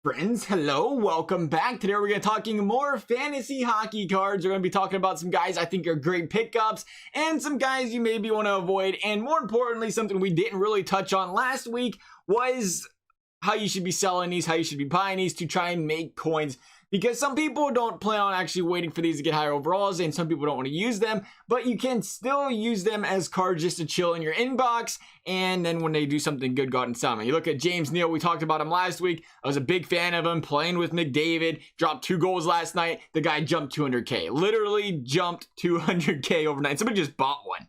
Friends, hello, welcome back. Today we're going to be talking more fantasy hockey cards. We're going to be talking about some guys I think are great pickups and some guys you maybe want to avoid. And more importantly, something we didn't really touch on last week was how you should be selling these, how you should be buying these to try and make coins. Because some people don't plan on actually waiting for these to get higher overalls, and some people don't want to use them, but you can still use them as cards just to chill in your inbox, and then when they do something good, go out and sell them. You look at James Neal, we talked about him last week. I was a big fan of him, playing with McDavid, dropped 2 goals last night. The guy jumped 200K, literally jumped 200K overnight. Somebody just bought one.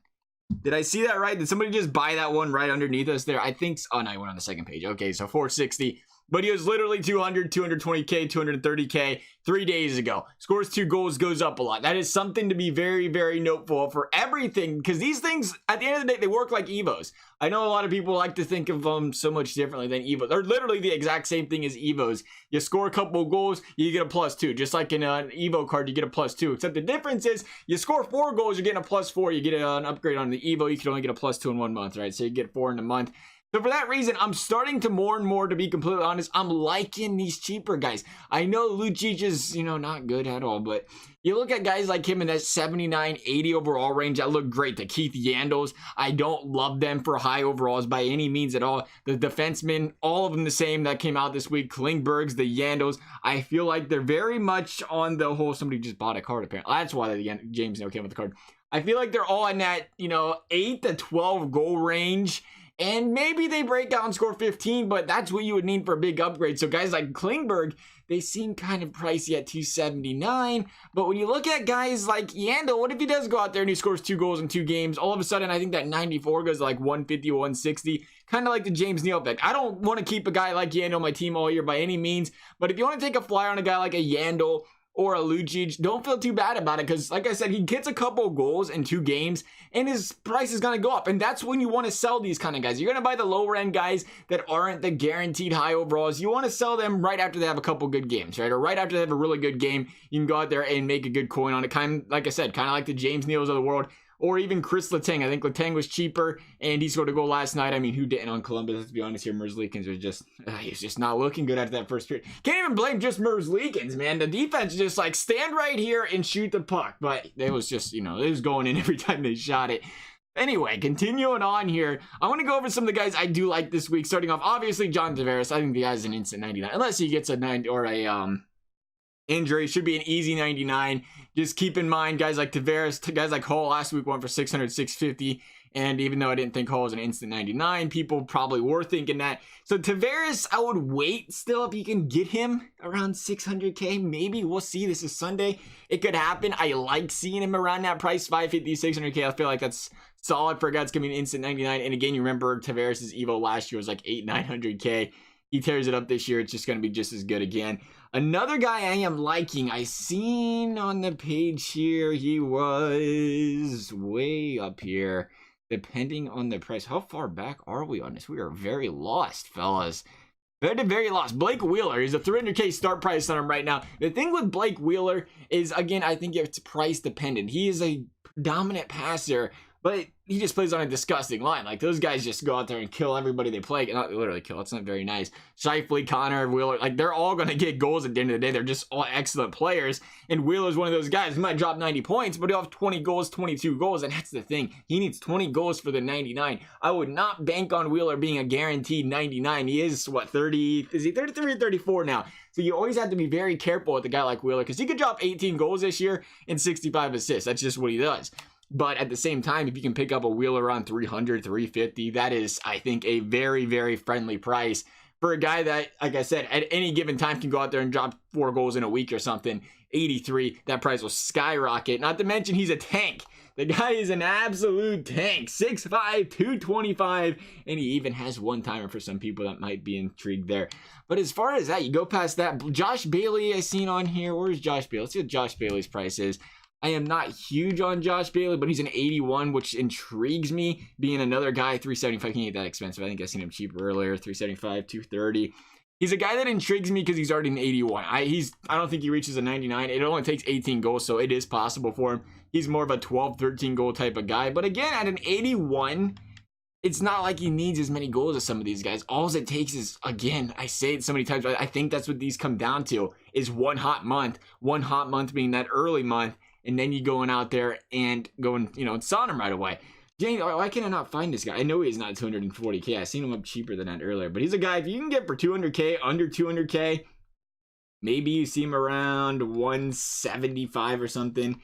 Did I see that right? Did somebody just buy that one right underneath us there? I think, oh no, I went on the second page. Okay, so 460. But he was literally 200, 220K, 230K 3 days ago. Scores 2 goals, goes up a lot. That is something to be very, very noteful for everything. Because these things, at the end of the day, they work like Evos. I know a lot of people like to think of them so much differently than Evos. They're literally the exact same thing as Evos. You score a couple of goals, you get a +2. Just like in an Evo card, you get a +2. Except the difference is, you score 4 goals, you're getting a +4. You get an upgrade on the Evo, you can only get a +2 in 1 month, right? So you get 4 in a month. So for that reason, I'm starting to more and more, to be completely honest, I'm liking these cheaper guys. I know Lucic is, not good at all, but you look at guys like him in that 79, 80 overall range that look great. The Keith Yandles, I don't love them for high overalls by any means at all. The defensemen, all of them the same that came out this week. Klingbergs, the Yandles, I feel like they're very much on the whole, somebody just bought a card apparently. That's why the James Neal came with the card. I feel like they're all in that, 8 to 12 goal range. And maybe they break out and score 15, but that's what you would need for a big upgrade. So guys like Klingberg, they seem kind of pricey at 279. But when you look at guys like Yandel, what if he does go out there and he scores 2 goals in 2 games? All of a sudden, I think that 94 goes to like 150, 160. Kind of like the James Neal effect. I don't want to keep a guy like Yandel on my team all year by any means. But if you want to take a flyer on a guy like a Yandel or a Lucic, don't feel too bad about it, because like I said, he gets a couple of goals in 2 games and his price is going to go up, and that's when you want to sell these kind of guys. You're going to buy the lower end guys that aren't the guaranteed high overalls. You want to sell them right after they have a couple good games, right? Or right after they have a really good game, you can go out there and make a good coin on it. Kind of like I said, kind of like the James Neals of the world. Or even Chris Letang. I think Letang was cheaper, and he scored a goal last night. I mean, who didn't on Columbus? Let's be honest here. Merzlikins was just, he's just not looking good after that first period. Can't even blame just Merzlikins, man. The defense just like stand right here and shoot the puck. But it was just, it was going in every time they shot it. Anyway, continuing on here, I want to go over some of the guys I do like this week. Starting off, obviously, John Tavares. I think the guy's an instant 99, unless he gets a 90 or a injury. Should be an easy 99. Just keep in mind, guys like Tavares, guys like Hall last week went for 600, 650. And even though I didn't think Hall was an instant 99, people probably were thinking that. So Tavares, I would wait still if you can get him around 600K. Maybe we'll see. This is Sunday. It could happen. I like seeing him around that price, 550, 600K. I feel like that's solid for a guy that's going to be an instant 99. And again, you remember Tavares' Evo last year was like 900K. He tears it up this year. It's just going to be just as good again. Another guy I am liking, I seen on the page here, he was way up here, depending on the price. How far back are we on this? We are very lost, fellas. Very lost. Blake Wheeler, he's a 300K start price on him right now. The thing with Blake Wheeler is, again, I think it's price dependent. He is a dominant passer, but he just plays on a disgusting line. Like, those guys just go out there and kill everybody they play. Not literally kill. That's not very nice. Shifley, Connor, Wheeler, like, they're all going to get goals at the end of the day. They're just all excellent players. And Wheeler's one of those guys. He might drop 90 points, but he'll have 20 goals, 22 goals. And that's the thing. He needs 20 goals for the 99. I would not bank on Wheeler being a guaranteed 99. He is, what, 30? Is he 33 or 34 now? So you always have to be very careful with a guy like Wheeler, because he could drop 18 goals this year and 65 assists. That's just what he does. But at the same time, if you can pick up a Wheeler around 300, 350, that is, I think, a very, very friendly price for a guy that, like I said, at any given time can go out there and drop 4 goals in a week or something. 83, that price will skyrocket. Not to mention, he's a tank. The guy is an absolute tank. 6'5", 225, and he even has one-timer for some people that might be intrigued there. But as far as that, you go past that. Josh Bailey I seen on here. Where's Josh Bailey? Let's see what Josh Bailey's price is. I am not huge on Josh Bailey, but he's an 81, which intrigues me. Being another guy, 375 can't get that expensive. I think I seen him cheaper earlier, 375, 230. He's a guy that intrigues me because he's already an 81. I don't think he reaches a 99. It only takes 18 goals, so it is possible for him. He's more of a 12, 13 goal type of guy. But again, at an 81, it's not like he needs as many goals as some of these guys. All it takes is, again, I say it so many times, but I think that's what these come down to, is one hot month being that early month, and then you going out there and going, and selling him right away. Jane, why can I not find this guy? I know he's not 240K. I seen him up cheaper than that earlier, but he's a guy, if you can get for 200K, under 200K, maybe you see him around 175 or something.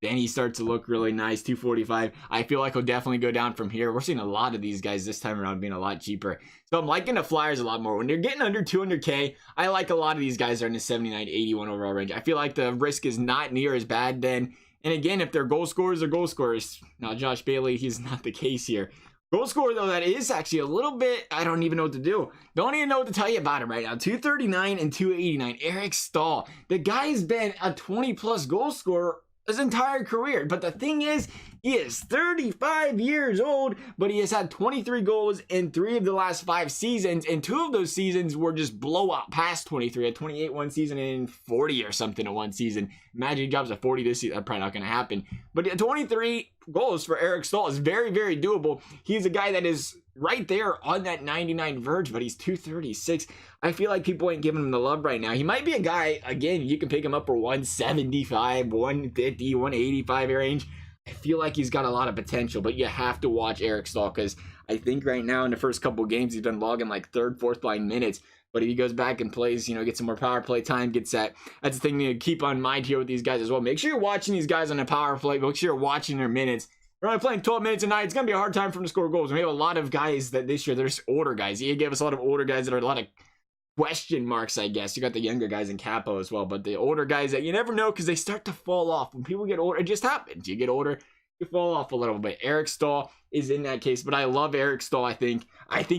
Then he starts to look really nice, 245. I feel like he'll definitely go down from here. We're seeing a lot of these guys this time around being a lot cheaper. So I'm liking the Flyers a lot more. When they're getting under 200K, I like a lot of these guys are in the 79, 81 overall range. I feel like the risk is not near as bad then. And again, if they're goal scorers, they're goal scorers. Now, Josh Bailey, he's not the case here. Goal scorer, though, that is actually a little bit, I don't even know what to do. Don't even know what to tell you about him right now. 239 and 289. Eric Staal. The guy's been a 20-plus goal scorer his entire career. But the thing is, he is 35 years old, but he has had 23 goals in 3 of the last 5 seasons, and 2 of those seasons were just blowout past 23. At 28 one season and 40 or something in one season. Imagine he drops a 40 this season. That's probably not going to happen. But 23 goals for Eric Staal is very, very doable. He's a guy that is right there on that 99 verge, but he's 236. I feel like people ain't giving him the love right now. He might be a guy, again, you can pick him up for 175, 150, 185 range. I feel like he's got a lot of potential, but you have to watch Eric Staal, because I think right now in the first couple of games he's been logging like 3rd, 4th line minutes. But if he goes back and plays, gets some more power play time, gets that. That's the thing to keep on mind here with these guys as well. Make sure you're watching these guys on the power play. Make sure you're watching their minutes. We're only playing 12 minutes a night. It's going to be a hard time for him to score goals. We have a lot of guys that this year, there's older guys. He gave us a lot of older guys that are a lot of question marks, I guess. You got the younger guys in Capo as well, but the older guys that you never know, because they start to fall off. When people get older, it just happens. You get older, you fall off a little bit. Eric Staal is in that case, but I love Eric Staal. I think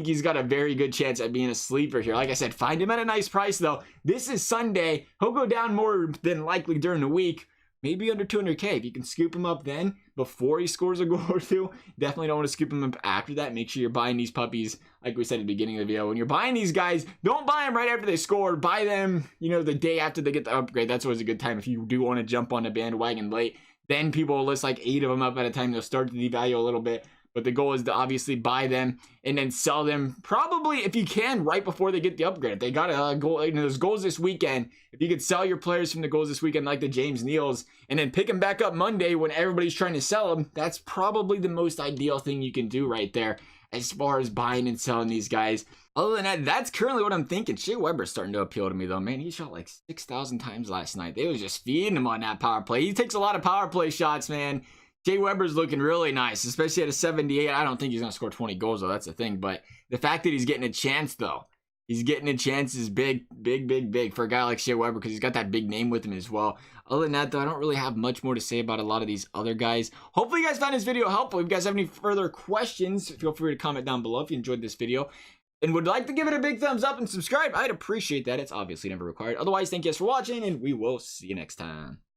he's got a very good chance at being a sleeper here. Like I said, find him at a nice price, though. This is Sunday. He'll go down more than likely during the week. Maybe under 200K. If you can scoop him up then, before he scores a goal or 2, definitely don't want to scoop him up after that. Make sure you're buying these puppies, like we said at the beginning of the video. When you're buying these guys, don't buy them right after they score. Buy them, the day after they get the upgrade. That's always a good time if you do want to jump on the bandwagon late. Then people will list like 8 of them up at a time. They'll start to devalue a little bit. But the goal is to obviously buy them and then sell them probably, if you can, right before they get the upgrade. If they got a goal, those goals this weekend, if you could sell your players from the goals this weekend like the James Neals and then pick them back up Monday when everybody's trying to sell them, that's probably the most ideal thing you can do right there as far as buying and selling these guys. Other than that, that's currently what I'm thinking. Shea Weber's starting to appeal to me, though. Man, he shot like 6,000 times last night. They was just feeding him on that power play. He takes a lot of power play shots, man. Shea Weber's looking really nice, especially at a 78. I don't think he's going to score 20 goals, though. That's the thing. But the fact that he's getting a chance, though, he's getting a chance is big, big, big, big for a guy like Shea Weber, because he's got that big name with him as well. Other than that, though, I don't really have much more to say about a lot of these other guys. Hopefully, you guys found this video helpful. If you guys have any further questions, feel free to comment down below if you enjoyed this video and would like to give it a big thumbs up and subscribe. I'd appreciate that. It's obviously never required. Otherwise, thank you guys for watching, and we will see you next time.